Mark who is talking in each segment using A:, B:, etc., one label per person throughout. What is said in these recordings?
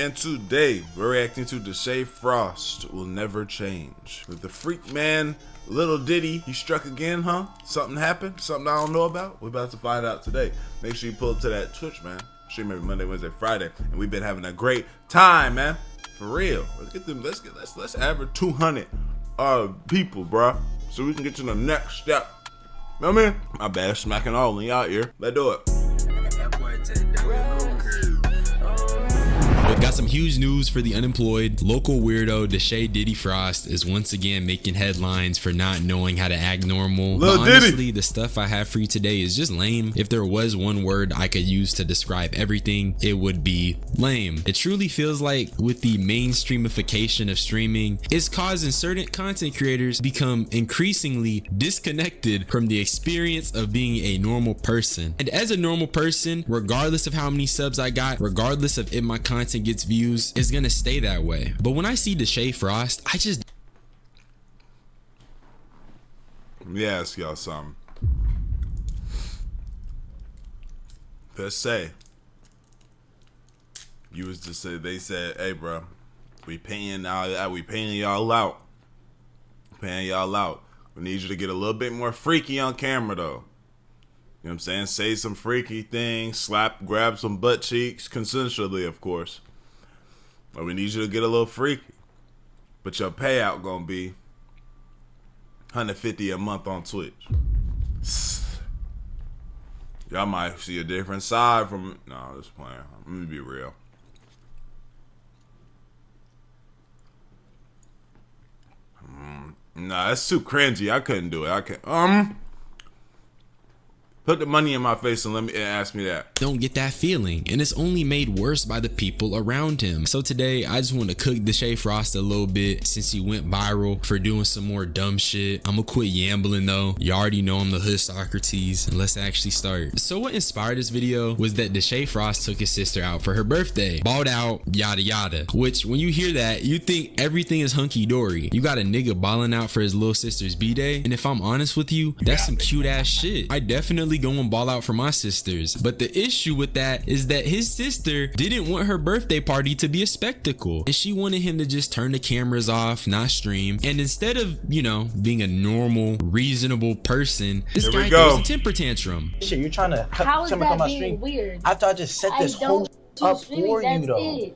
A: And today, we're reacting to Deshae Frost Will Never Change. With the freak man, Little Diddy, he struck again, huh? Something happened? Something I don't know about? We're about to find out today. Make sure you pull up to that Twitch, man. Stream every Monday, Wednesday, Friday. And we've been having a great time, man. For real. Let's get them, let's average 200 people, bruh. So we can get to the next step. You know what I mean? My bad, smacking all in y'all ear. Let's do it.
B: But got some huge news for the unemployed. Local weirdo Deshae Diddy Frost is once again making headlines for not knowing how to act normal. But honestly, the stuff I have for you today is just lame. If there was one word I could use to describe everything, it would be lame. It truly feels like with the mainstreamification of streaming, it's causing certain content creators become increasingly disconnected from the experience of being a normal person. And as a normal person, regardless of how many subs I got, regardless of if my content gets views, it's gonna stay that way. But when I see Deshae Frost, I just...
A: Let me ask y'all something. Let's say you was to say, they said, hey bro, we paying y'all out. Paying y'all out. We need you to get a little bit more freaky on camera though. You know what I'm saying? Say some freaky things, grab some butt cheeks, consensually of course. But we need you to get a little freaky. But your payout gonna be $150 a month on Twitch. Y'all might see a different side from, no, just playing. Let me be real. Nah, that's too cringy. I couldn't do it. I can't. Put the money in my face and ask me that.
B: Don't get that feeling, and it's only made worse by the people around him. So today, I just want to cook Deshae Frost a little bit since he went viral for doing some more dumb shit. I'm gonna quit yambling though. You already know I'm the hood Socrates, and let's actually start. So what inspired this video was that Deshae Frost took his sister out for her birthday. Balled out, yada yada. Which, when you hear that, you think everything is hunky-dory. You got a nigga balling out for his little sister's b-day, and if I'm honest with you, that's some cute ass shit. I definitely go and ball out for my sisters, but the issue with that is that his sister didn't want her birthday party to be a spectacle, and she wanted him to just turn the cameras off, not stream, and instead of, you know, being a normal, reasonable person, this guy throws a temper tantrum.
C: Shit, you're trying to
D: how is that
C: on my
D: being
C: stream
D: weird?
C: After I just set this whole up for you though.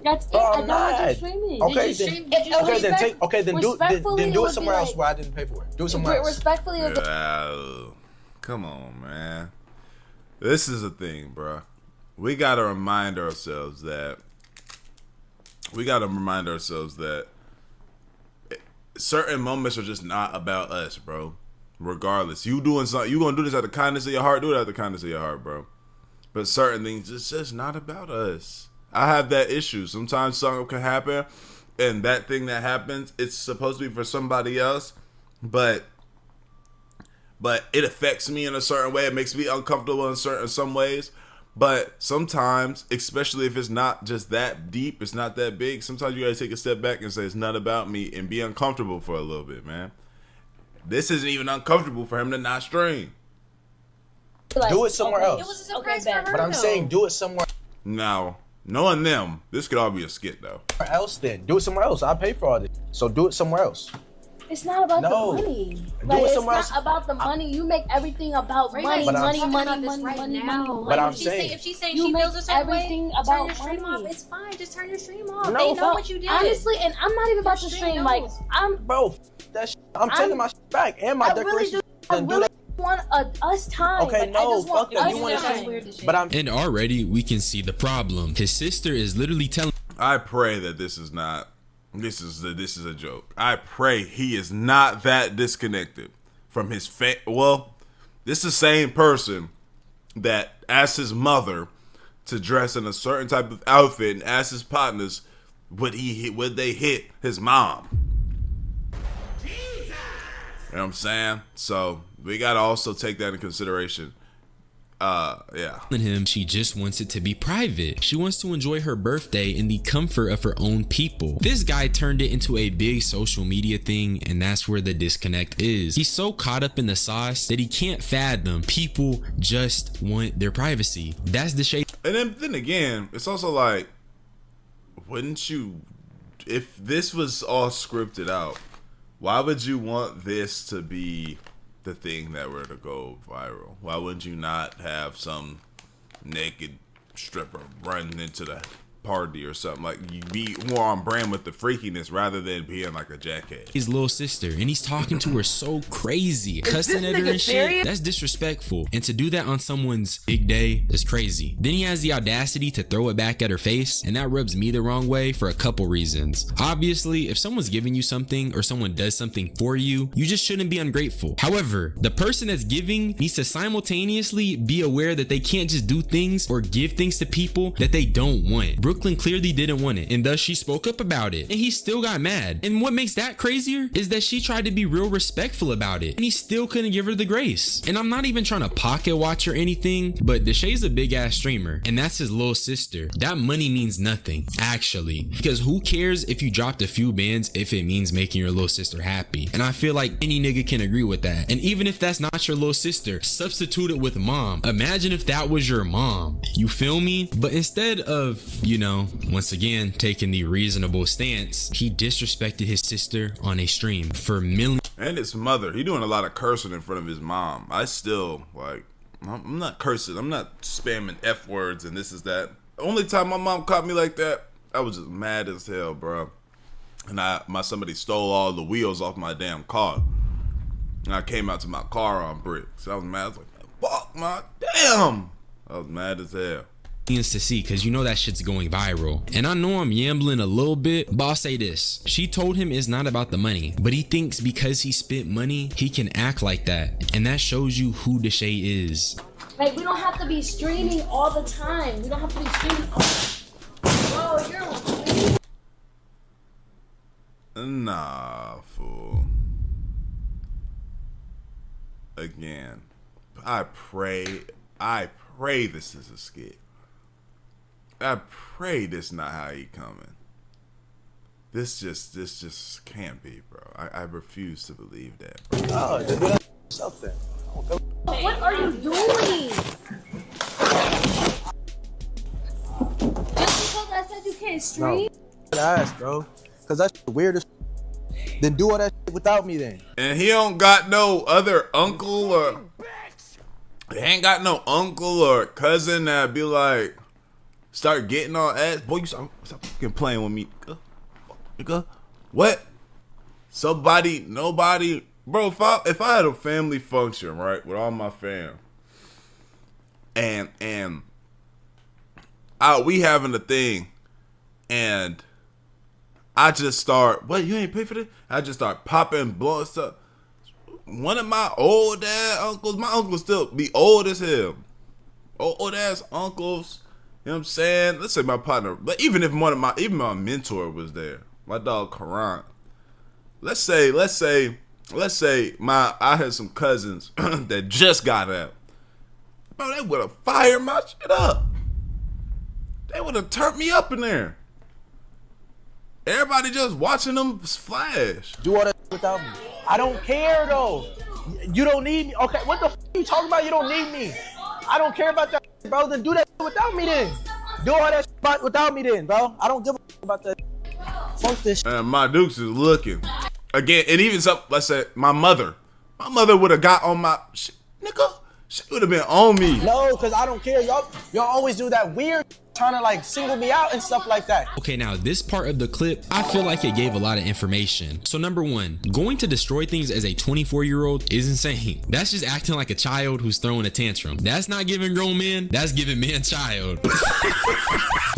D: That's it.
C: Bro,
D: I
C: I'm
D: don't
C: not.
D: want you streaming.
C: Okay, then do it somewhere else where I didn't pay for it. Do it somewhere else.
D: Respectfully,
A: come on, man. This is a thing, bro. We gotta remind ourselves that certain moments are just not about us, bro. Regardless, you doing something, you gonna do this out of the kindness of your heart. Do it out of the kindness of your heart, bro. But certain things, it's just not about us. I have that issue. Sometimes something can happen, and that thing that happens, it's supposed to be for somebody else, but it affects me in a certain way. It makes me uncomfortable in some ways. But sometimes, especially if it's not just that deep, it's not that big, sometimes you gotta take a step back and say it's not about me and be uncomfortable for a little bit, man. This isn't even uncomfortable for him to not stream.
C: Do it somewhere else.
E: It was a surprise for her,
C: but I'm saying do it somewhere.
A: Now, knowing them, this could all be a skit though.
C: Somewhere else then. Do it somewhere else. I pay for all this. So do it somewhere else.
D: it's not about the money. Like, it's not about the money. You make everything about money.
E: But
D: money.
C: But I'm saying,
E: if she's saying she feels a certain way,
D: about
E: turn your stream
D: money.
E: off. It's fine. Just turn your stream off.
C: No,
E: they know what you did.
D: Honestly, and I'm not even about to stream. Like,
C: I'm taking my shit back and my decoration.
D: I really want us time.
C: Okay,
D: like,
C: no,
D: fuck
C: that. You want to, but
B: and already we can see the problem. His sister is literally telling.
A: I pray that this is not. This is a joke. I pray he is not that disconnected from his well, this is the same person that asked his mother to dress in a certain type of outfit and asked his partners would they hit his mom. You know what I'm saying? So we gotta also take that into consideration. Yeah.
B: Him, she just wants it to be private. She wants to enjoy her birthday in the comfort of her own people. This guy turned it into a big social media thing, and that's where the disconnect is. He's so caught up in the sauce that he can't fathom people just want their privacy. That's the shade.
A: And then again, it's also like, wouldn't you, if this was all scripted out, why would you want this to be the thing that were to go viral? Why wouldn't you not have some naked stripper running into the party or something? Like, you be more on brand with the freakiness rather than being like a jackhead.
B: His little sister, and he's talking to her so crazy, cussing at her and shit. That's disrespectful, and to do that on someone's big day is crazy. Then he has the audacity to throw it back at her face, and that rubs me the wrong way for a couple reasons. Obviously, if someone's giving you something or someone does something for you, you just shouldn't be ungrateful. However, the person that's giving needs to simultaneously be aware that they can't just do things or give things to people that they don't want. Brooklyn clearly didn't want it, and thus she spoke up about it, and he still got mad. And what makes that crazier is that she tried to be real respectful about it, and he still couldn't give her the grace. And I'm not even trying to pocket watch or anything, but Deshae's a big ass streamer, and that's his little sister. That money means nothing, actually, because who cares if you dropped a few bands if it means making your little sister happy? And I feel like any nigga can agree with that. And even if that's not your little sister, substitute it with mom. Imagine if that was your mom. You feel me? But instead of, you know, once again taking the reasonable stance, he disrespected his sister on a stream for millions.
A: And his mother. He doing a lot of cursing in front of his mom. I still, like, I'm not cursing. I'm not spamming F words and this is that. The only time my mom caught me like that, I was just mad as hell, bro. And somebody stole all the wheels off my damn car. And I came out to my car on bricks. I was mad. I was like, fuck my damn. I was mad as hell.
B: To see, because you know that shit's going viral. And I know I'm yambling a little bit, but I'll say this: she told him it's not about the money, but he thinks because he spent money he can act like that, and that shows you who Deshae is.
D: Like, we don't have to be streaming all the time. We don't have to be streaming all the time. Bro, you're
A: Nah, fool. Again, I pray this is a skit. I pray this not how he coming. This just can't be, bro. I refuse to believe that, bro.
C: Oh, then do that yourself then.
D: what are you doing? Just because I said you can't stream?
C: No. Ass, bro. Because that's the weirdest. Then do all that shit without me then.
A: And he don't got no other uncle or he ain't got no uncle or cousin that be like, start getting on ass. Boy, you stop fucking playing with me. Nigga. What? Nobody. Bro, if I had a family function, right, with all my fam, and we having a thing, and I just start, what, you ain't pay for this? I just start popping, blowing stuff. One of my old dad uncles, my uncle still be old as hell. Old ass uncles, you know what I'm saying? Let's say my partner, but even if even my mentor was there, my dog Karan. Let's say I had some cousins that just got out. Bro, they would have fired my shit up. They would have turned me up in there. Everybody just watching them flash.
C: Do all that without me. I don't care though. You don't need me. Okay, what the f you talking about? You don't need me. I don't care about that, bro. Then do that without me then. Do all that without me then, bro. I don't give a f about that. Fuck this shit.
A: And my Dukes is looking. Again, and even some, let's say, my mother would have got on my shit. Nigga, she would have been on me.
C: No, because I don't care. Y'all always do that weird trying to like single me out and stuff like that.
B: Okay, now this part of the clip, I feel like it gave a lot of information. So number one, going to destroy things as a 24-year-old is insane. That's just acting like a child who's throwing a tantrum. That's not giving grown men, that's giving man child.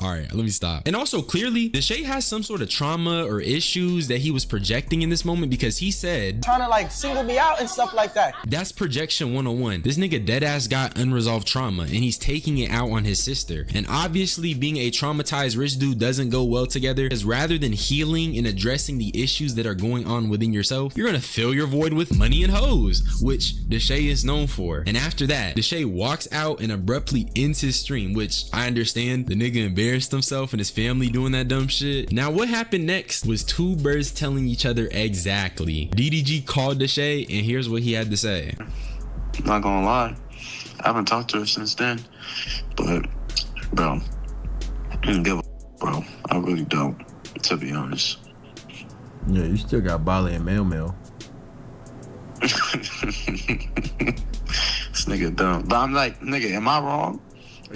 B: All right, let me stop. And also, clearly, Deshae has some sort of trauma or issues that he was projecting in this moment, because he said,
C: trying to like single me out and stuff like that.
B: That's projection 101. This nigga deadass got unresolved trauma, and he's taking it out on his sister. And obviously, being a traumatized rich dude doesn't go well together, because rather than healing and addressing the issues that are going on within yourself, you're gonna fill your void with money and hoes, which Deshae is known for. And after that, Deshae walks out and abruptly ends his stream, which I understand. The nigga embarrassed himself and his family doing that dumb shit. Now what happened next was two birds telling each other exactly. DDG called Deshae, and here's what he had to say.
F: I'm not gonna lie, I haven't talked to her since then, but bro, I didn't give a bro. I really don't, to be honest.
C: Yeah, you still got Bali and Mail.
F: This nigga dumb. But I'm like, nigga, am I wrong?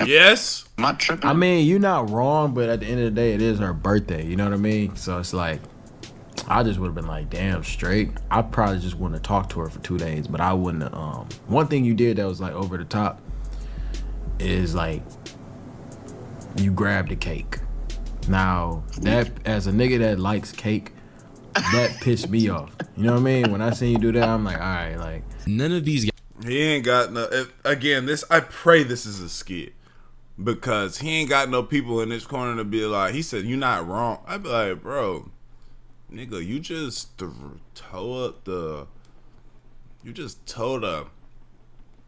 A: Yes.
F: Am I tripping?
C: I mean, you're not wrong, but at the end of the day, it is her birthday. You know what I mean? So it's like, I just would have been like, damn, straight. I probably just wouldn't have talked to her for 2 days, but I wouldn't have. One thing you did that was like over the top is like, you grabbed a cake. Now, that as a nigga that likes cake, that pissed me off. You know what I mean? When I seen you do that, I'm like, all right, like.
B: None of these
A: He ain't got no. Again, this, I pray this is a skit, because he ain't got no people in this corner to be like, he said, you not wrong. I'd be like, bro, nigga, you just towed the,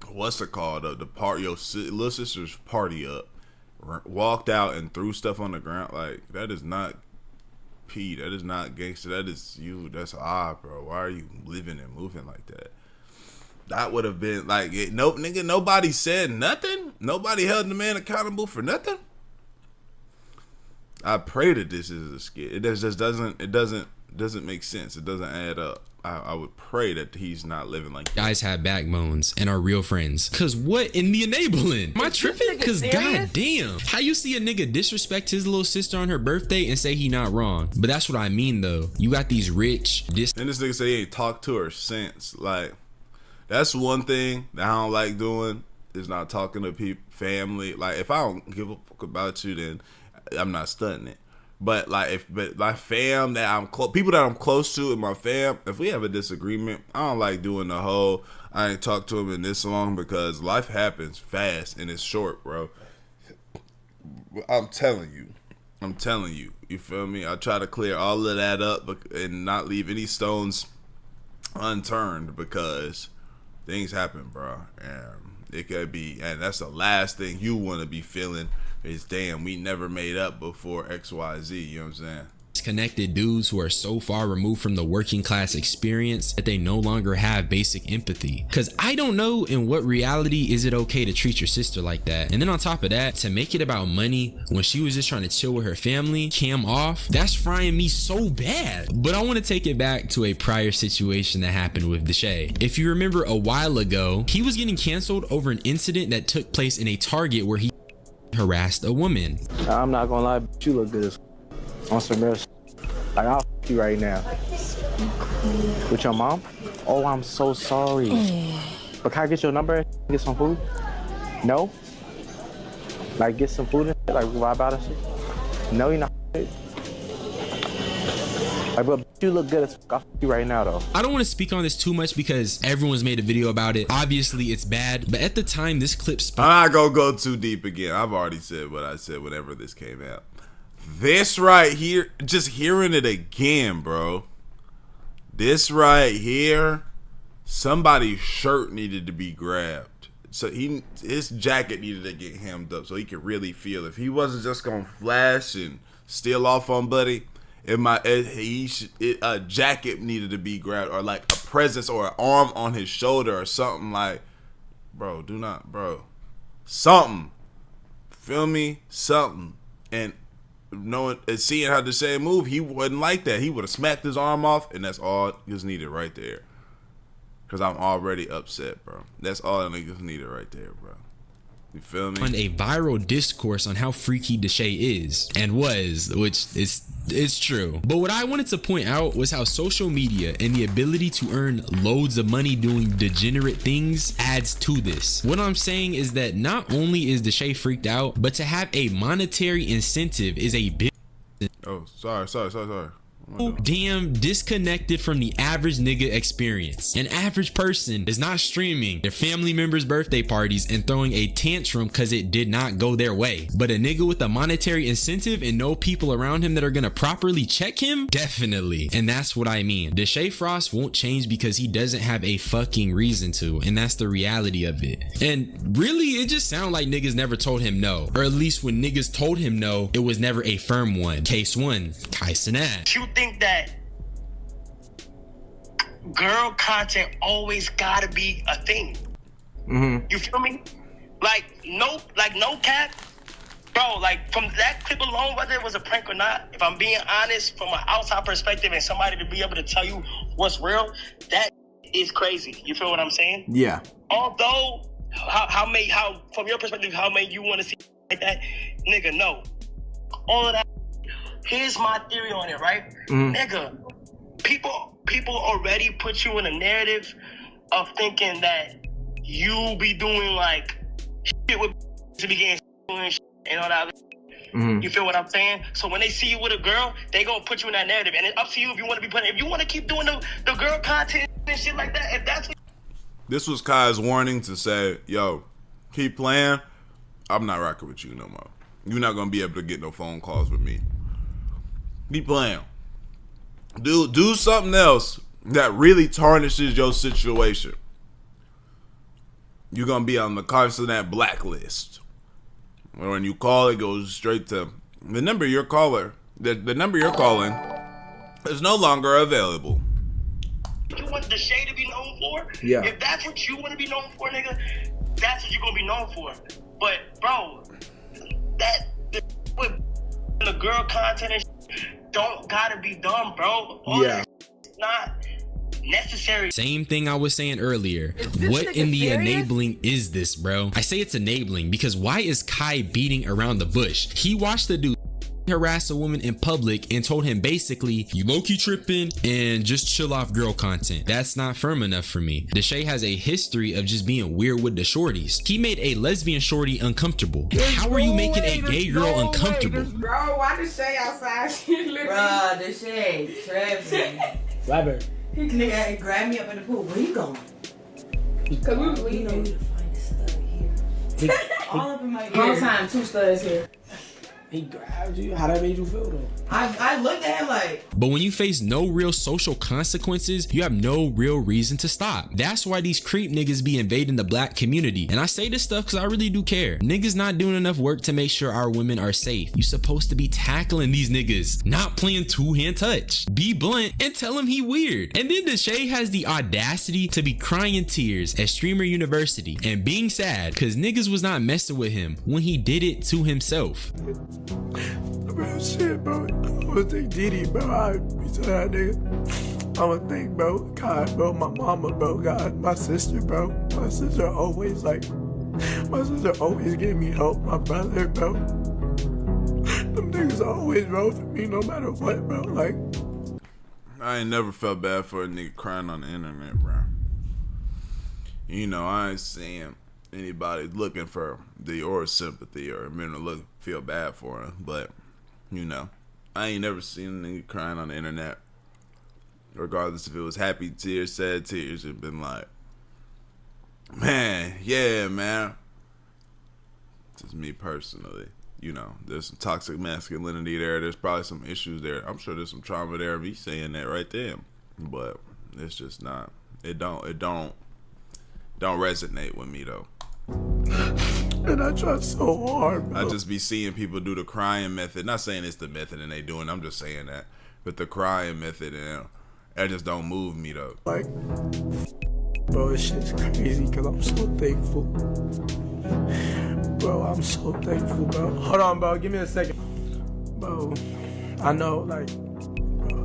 A: what's it called, the part, your little sister's party up, walked out and threw stuff on the ground. Like, that is not P, that is not gangster, that is you, that's odd, bro. Why are you living and moving like that? That would have been like, nigga, nobody said nothing, nobody held the man accountable for nothing. I pray that this is a skit. It just doesn't make sense. It doesn't add up. I would pray that he's not living like that.
B: guys have backbones and are real friends. Cause what in the enabling? Am I tripping? Cause goddamn, how you see a nigga disrespect his little sister on her birthday and say he not wrong? But that's what I mean though. You got these rich
A: And this nigga say he ain't talked to her since. Like, that's one thing that I don't like doing, is not talking to people, family. Like, if I don't give a fuck about you, then I'm not stunting it. But like, but my fam that I'm people that I'm close to in my fam, if we have a disagreement, I don't like doing the whole I ain't talked to him in this long, because life happens fast and it's short, bro. I'm telling you, you feel me? I try to clear all of that up and not leave any stones unturned, because things happen, bro, and it could be, and that's the last thing you want to be feeling is, damn, we never made up before XYZ, you know what I'm saying?
B: connected dudes who are so far removed from the working class experience that they no longer have basic empathy. Cause I don't know in what reality is it okay to treat your sister like that. And then on top of that, to make it about money when she was just trying to chill with her family, cam off, that's frying me so bad. But I want to take it back to a prior situation that happened with Deshae. If you remember a while ago, he was getting canceled over an incident that took place in a Target where he harassed a woman.
C: I'm not gonna lie, but you look good as on some real shit. Like, I'll f you right now. With your mom? Oh, I'm so sorry. But can I get your number and get some food? No? Like, get some food and shit? Like, vibe out and shit? No, you're not f. Like, but you look good as f. I'll f you right now, though.
B: I don't want to speak on this too much because everyone's made a video about it. Obviously, it's bad. But at the time, this clip...
A: I'm not gonna go too deep again. I've already said what I said whenever this came out. This right here, just hearing it again, bro. This right here, somebody's shirt needed to be grabbed. So his jacket needed to get hemmed up so he could really feel. If he wasn't just gonna flash and steal off on Buddy, a jacket needed to be grabbed, or like a presence or an arm on his shoulder or something. Like, bro, do not, bro. Something. Feel me? Something. And knowing and seeing how Deshae move, he wasn't like that. He would have smacked his arm off, and that's all is needed right there. Cause I'm already upset, bro. That's all that niggas needed right there, bro. You feel me?
B: On a viral discourse on how freaky Deshae is and was, which is true. But what I wanted to point out was how social media and the ability to earn loads of money doing degenerate things adds to this. What I'm saying is that not only is Deshae freaked out, but to have a monetary incentive is a big...
A: Oh, sorry.
B: Damn disconnected from the average nigga experience. An average person is not streaming their family members' birthday parties and throwing a tantrum because it did not go their way. But a nigga with a monetary incentive and no people around him that are gonna properly check him, definitely. And that's what I mean. Deshae Frost won't change because he doesn't have a fucking reason to, and that's the reality of it. And really, it just sounds like niggas never told him no, or at least when niggas told him no, it was never a firm one. Case one, Cenat.
G: You think that girl content always gotta be a thing? You feel me? Like no cap. Bro, like, from that clip alone, whether it was a prank or not, if I'm being honest, from an outside perspective and somebody to be able to tell you what's real, that is crazy. You feel what I'm saying?
C: Yeah.
G: Although, how from your perspective, how may you want to see like that? Nigga, no. All of that. Here's my theory on it, right? Nigga, people already put you in a narrative of thinking that you be doing, like, shit with to be getting shit and all that. You feel what I'm saying? So when they see you with a girl, they gonna put you in that narrative, and it's up to you if you want to be putting. If you want to keep doing the girl content and shit like that, if that's what.
A: This was Kai's warning to say, yo, keep playing. I'm not rocking with you no more. You're not gonna be able to get no phone calls with me. Keep playing. Do something else that really tarnishes your situation. You're gonna be on the Cenat blacklist. When you call, it goes straight to the number you're calling. The number you're calling is no longer available.
G: You want Deshae to be known for?
C: Yeah.
G: If that's what you want to be known for, nigga, that's what you're gonna be known for. But bro, the girl content and shit don't gotta be done, bro. All that shit's not necessary.
B: Same thing I was saying earlier. What in the enabling is this, bro? I say it's enabling because why is Kai beating around the bush? He watched the dude harass a woman in public and told him basically, you low-key tripping and just chill off girl content. That's not firm enough for me. Deshae has a history of just being weird with the shorties. He made a lesbian shorty uncomfortable. How are you making a gay girl uncomfortable?
H: Bro, why Deshae outside? She literally. Bro, Deshae, trapping.
C: Library.
H: He nigga grabbed me up in the pool. Where you going? Cause we was leaving. You know, to find a stud here. All up in my ear. Whole time, 2 studs here.
C: He grabbed you. How that made you feel though?
H: I looked at him like.
B: But when you face no real social consequences, you have no real reason to stop. That's why these creep niggas be invading the black community. And I say this stuff because I really do care. Niggas not doing enough work to make sure our women are safe. You supposed to be tackling these niggas, not playing two-hand touch. Be blunt and tell him he weird. And then Deshae has the audacity to be crying in tears at Streamer University and being sad because niggas was not messing with him when he did it to himself.
I: Bro, shit, bro. I was think Diddy, bro. I be so that nigga. I'ma think, bro. God, bro. My mama, bro. God, my sister, bro. My sister always gave me hope. My brother, bro. Them niggas always rode for me no matter what, bro. Like,
A: I ain't never felt bad for a nigga crying on the internet, bro. You know, I ain't seeing anybody looking for Dior sympathy or feel bad for him, but you know, I ain't never seen a nigga crying on the internet, regardless if it was happy tears, sad tears, and been like, man, yeah, man. Just me personally, you know, there's some toxic masculinity there. There's probably some issues there. I'm sure there's some trauma there. Me saying that right there, but it's just not. It don't resonate with me though.
I: and I try so hard, bro.
A: I just be seeing people do the crying method. Not saying it's the method and they doing. I'm just saying that, but the crying method and that just don't move me though.
I: Like, bro, this shit's crazy because I'm so thankful. Bro, I'm so thankful, bro.
C: Hold on, bro. Give me a second.
I: Bro, I know, like, bro,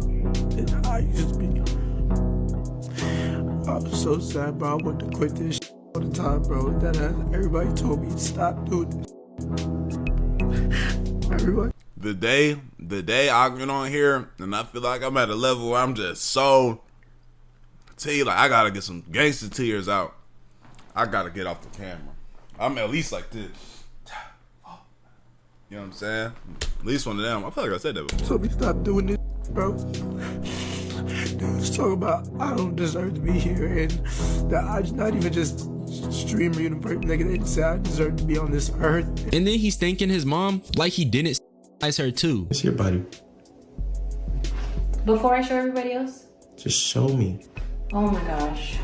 I: I used to be. I was so sad, bro. I wanted to quit this shit all the time, bro. That everybody told me to stop doing this. Everybody.
A: The day I get on here and I feel like I'm at a level where I'm just so, tell you, like, I gotta get some gangster tears out. I gotta get off the camera. I'm at least like this. You know what I'm saying? At least one of them. I feel like I said that before.
I: So we stop doing this, bro. Dudes talk about I don't deserve to be here, and that I not even just streamer universe, nigga. They say I deserve to be on this earth.
B: And then he's thanking his mom like he didn't s***ize her too.
J: It's your body.
E: Before I show everybody else?
J: Just show me.
E: Oh my gosh.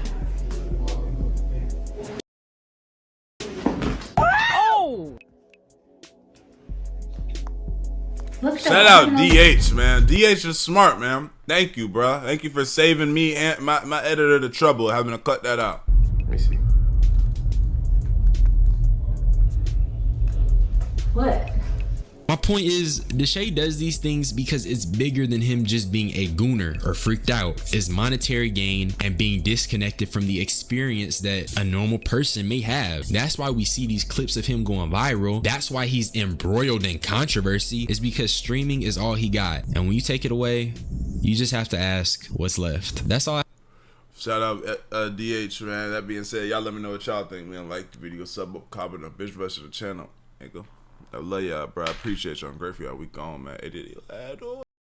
H: Oh!
E: Look,
A: Shout out DH, man. DH is smart, man. Thank you, bro. Thank you for saving me and my editor the trouble of having to cut that out.
J: Let me see.
E: What?
B: My point is, Deshae does these things because it's bigger than him just being a gooner or freaked out. It's monetary gain and being disconnected from the experience that a normal person may have. That's why we see these clips of him going viral. That's why he's embroiled in controversy, is because streaming is all he got. And when you take it away, you just have to ask what's left. That's all.
A: Shout out DH, man. That being said, y'all let me know what y'all think, man. Like the video, sub up, comment, bitch rush to the channel. I love y'all, bro. I appreciate y'all. I'm grateful y'all. We gone, man.